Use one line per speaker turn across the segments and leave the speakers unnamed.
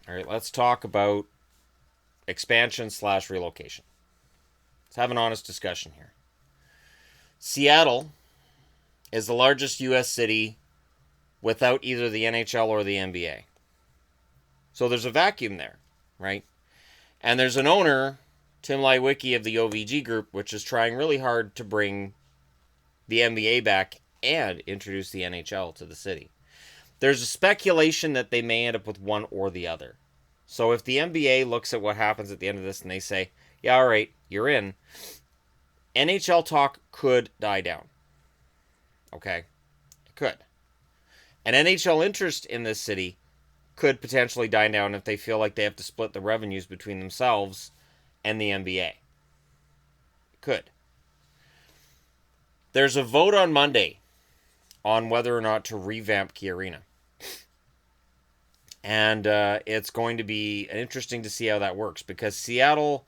All right, let's talk about expansion slash relocation. Let's have an honest discussion here. Seattle is the largest U.S. city without either the NHL or the NBA. So there's a vacuum there, right? And there's an owner, Tim Lywicki of the OVG Group, which is trying really hard to bring the NBA back and introduce the NHL to the city. There's a speculation that they may end up with one or the other. So if the NBA looks at what happens at the end of this and they say, yeah, all right, you're in, NHL talk could die down. Okay? It could. And NHL interest in this city could potentially die down if they feel like they have to split the revenues between themselves and the NBA. It could. There's a vote on Monday on whether or not to revamp Key Arena. And it's going to be interesting to see how that works because Seattle,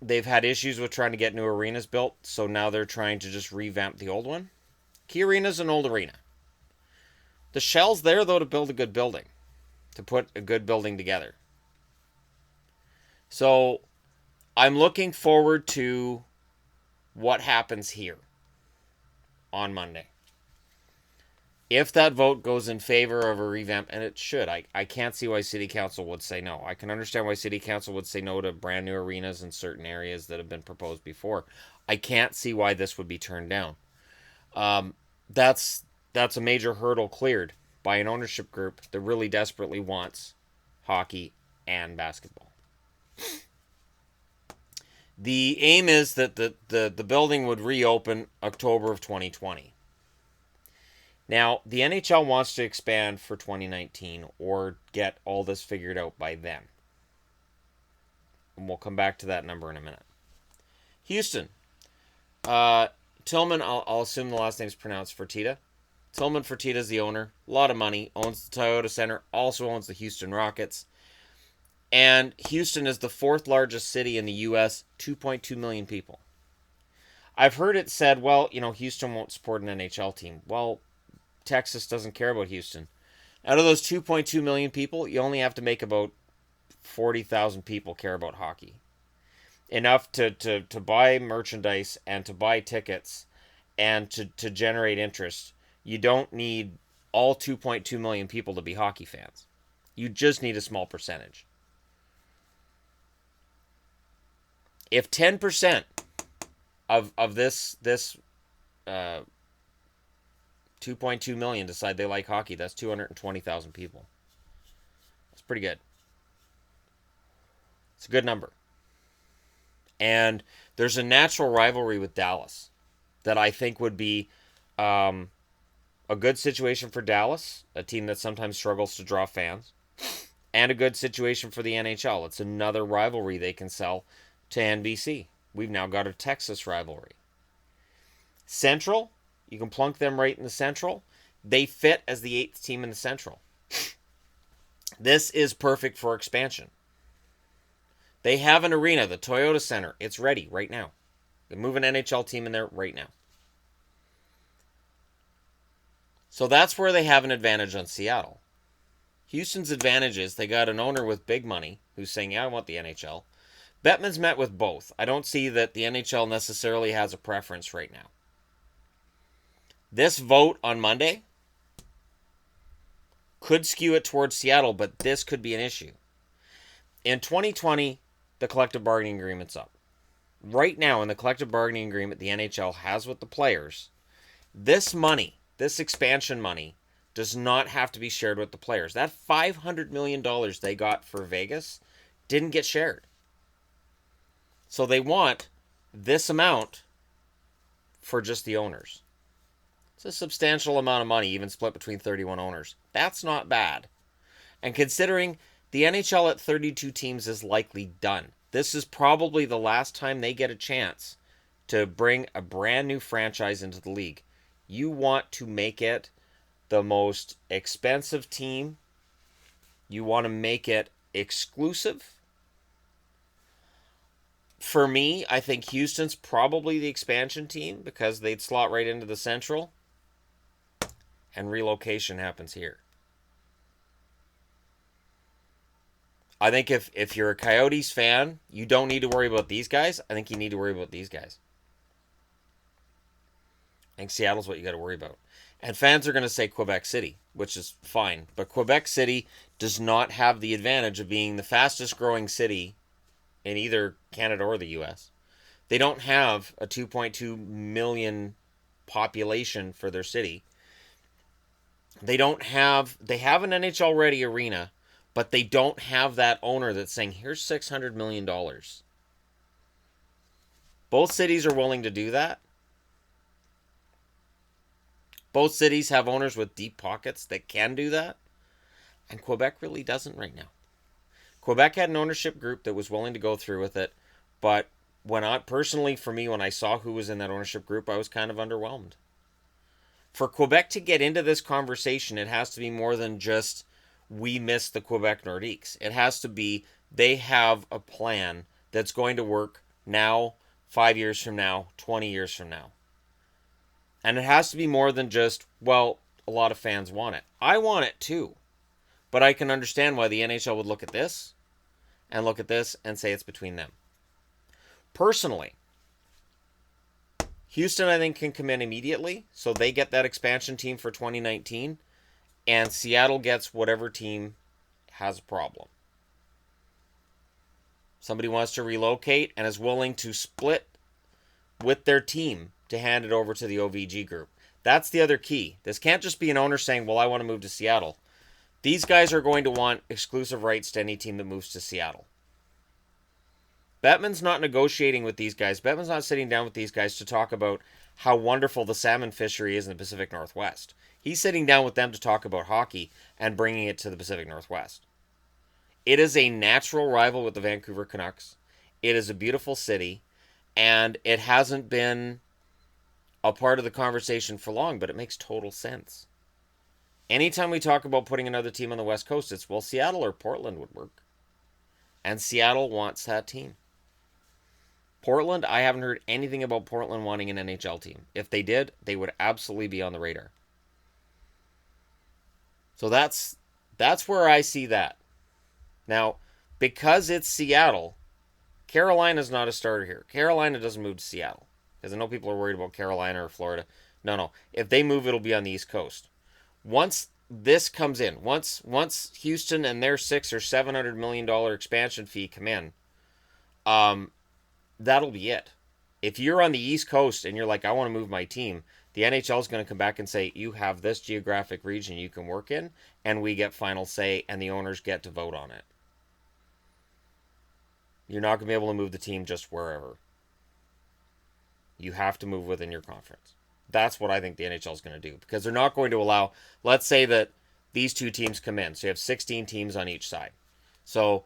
they've had issues with trying to get new arenas built, so now they're trying to just revamp the old one. Key Arena's an old arena. The shell's there, though, to build a good building, to put a good building together. So I'm looking forward to what happens here on Monday. If that vote goes in favor of a revamp, and it should, I can't see why City Council would say no. I can understand why City Council would say no to brand new arenas in certain areas that have been proposed before. I can't see why this would be turned down. Um, that's a major hurdle cleared by an ownership group that really desperately wants hockey and basketball. The aim is that the building would reopen October of 2020. Now, the NHL wants to expand for 2019 or get all this figured out by then. And we'll come back to that number in a minute. Houston. Tillman, I'll assume the last name is pronounced Fertitta. Tillman Fertitta is the owner. A lot of money. Owns the Toyota Center. Also owns the Houston Rockets. And Houston is the fourth largest city in the U.S., 2.2 million people. I've heard it said, well, Houston won't support an NHL team. Well, Texas doesn't care about Houston. Out of those 2.2 million people, you only have to make about 40,000 people care about hockey. Enough to buy merchandise and to buy tickets and to generate interest. You don't need all 2.2 million people to be hockey fans. You just need a small percentage. If 10% of this 2.2 million decide they like hockey, that's 220,000 people. That's pretty good. It's a good number. And there's a natural rivalry with Dallas that I think would be a good situation for Dallas, a team that sometimes struggles to draw fans, and a good situation for the NHL. It's another rivalry they can sell to NBC. We've now got a Texas rivalry. Central, you can plunk them right in the Central. They fit as the 8th team in the Central. This is perfect for expansion. They have an arena, the Toyota Center. It's ready right now. They move an NHL team in there right now. So that's where they have an advantage on Seattle. Houston's advantage is they got an owner with big money who's saying, yeah, I want the NHL. Bettman's met with both. I don't see that the NHL necessarily has a preference right now. This vote on Monday could skew it towards Seattle, but this could be an issue. In 2020, the collective bargaining agreement's up. Right now, in the collective bargaining agreement the NHL has with the players, this money, this expansion money, does not have to be shared with the players. That $500 million they got for Vegas didn't get shared. So they want this amount for just the owners. It's a substantial amount of money, even split between 31 owners. That's not bad. And considering the NHL at 32 teams is likely done, this is probably the last time they get a chance to bring a brand new franchise into the league. You want to make it the most expensive team. You want to make it exclusive. For me, I think Houston's probably the expansion team because they'd slot right into the Central. And relocation happens here. I think if you're a Coyotes fan, you don't need to worry about these guys. I think you need to worry about these guys. I think Seattle's what you got to worry about. And fans are going to say Quebec City, which is fine. But Quebec City does not have the advantage of being the fastest growing city in either Canada or the US. They don't have a 2.2 million population for their city. They have an NHL ready arena, but they don't have that owner that's saying, here's $600 million. Both cities are willing to do that. Both cities have owners with deep pockets that can do that. And Quebec really doesn't right now. Quebec had an ownership group that was willing to go through with it, but for me, when I saw who was in that ownership group, I was kind of underwhelmed. For Quebec to get into this conversation, it has to be more than just we miss the Quebec Nordiques. It has to be they have a plan that's going to work now, 5 years from now, 20 years from now. And it has to be more than just, well, a lot of fans want it. I want it too. But I can understand why the NHL would look at this and say it's between them. Personally, Houston, I think, can come in immediately, so they get that expansion team for 2019, and Seattle gets whatever team has a problem. Somebody wants to relocate and is willing to split with their team to hand it over to the OVG group. That's the other key. This can't just be an owner saying, well, I want to move to Seattle. These guys are going to want exclusive rights to any team that moves to Seattle. Bettman's not negotiating with these guys. Bettman's not sitting down with these guys to talk about how wonderful the salmon fishery is in the Pacific Northwest. He's sitting down with them to talk about hockey and bringing it to the Pacific Northwest. It is a natural rival with the Vancouver Canucks. It is a beautiful city, and it hasn't been a part of the conversation for long, but it makes total sense. Anytime we talk about putting another team on the West Coast, it's, well, Seattle or Portland would work. And Seattle wants that team. Portland, I haven't heard anything about Portland wanting an NHL team. If they did, they would absolutely be on the radar. So that's where I see that. Now, because it's Seattle, Carolina's not a starter here. Carolina doesn't move to Seattle. Because I know people are worried about Carolina or Florida. No. If they move, it'll be on the East Coast. Once this comes in, once Houston and their $600 or $700 million expansion fee come in, that'll be it. If you're on the East Coast and you're like, I want to move my team, the NHL is going to come back and say, you have this geographic region you can work in, and we get final say, and the owners get to vote on it. You're not going to be able to move the team just wherever. You have to move within your conference. That's what I think the NHL is going to do, because they're not going to allow, let's say that these two teams come in. So you have 16 teams on each side. So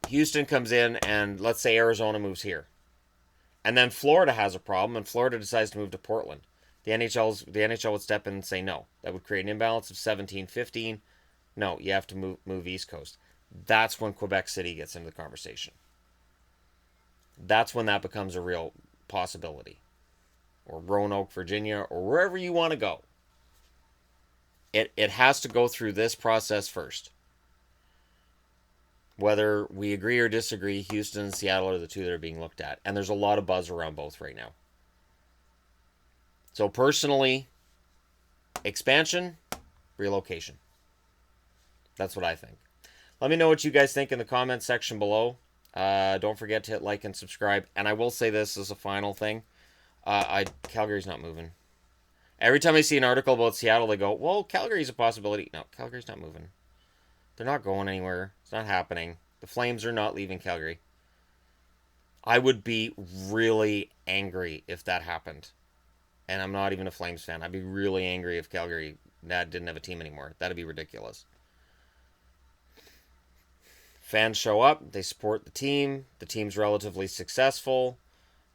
Houston comes in, and let's say Arizona moves here. And then Florida has a problem, and Florida decides to move to Portland. The NHL would step in and say no. That would create an imbalance of 17-15. No, you have to move East Coast. That's when Quebec City gets into the conversation. That's when that becomes a real possibility. Or Roanoke, Virginia, or wherever you want to go. It has to go through this process first. Whether we agree or disagree, Houston and Seattle are the two that are being looked at. And there's a lot of buzz around both right now. So personally, expansion, relocation. That's what I think. Let me know what you guys think in the comments section below. Don't forget to hit like and subscribe. And I will say this as a final thing. Calgary's not moving. Every time I see an article about Seattle, they go, well, Calgary's a possibility. No, Calgary's not moving. They're not going anywhere. It's not happening. The Flames are not leaving Calgary. I would be really angry if that happened. And I'm not even a Flames fan. I'd be really angry if Calgary didn't have a team anymore. That'd be ridiculous. Fans show up. They support the team. The team's relatively successful.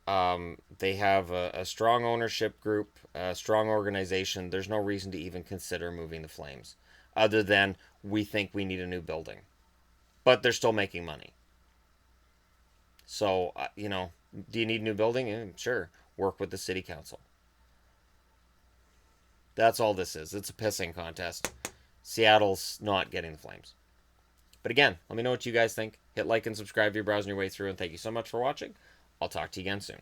They have a strong ownership group, a strong organization. There's no reason to even consider moving the Flames, other than we think we need a new building. But they're still making money. So, do you need a new building? Sure. Work with the city council. That's all this is. It's a pissing contest. Seattle's not getting the Flames. But again, let me know what you guys think. Hit like and subscribe if you're browsing your way through, and thank you so much for watching. I'll talk to you again soon.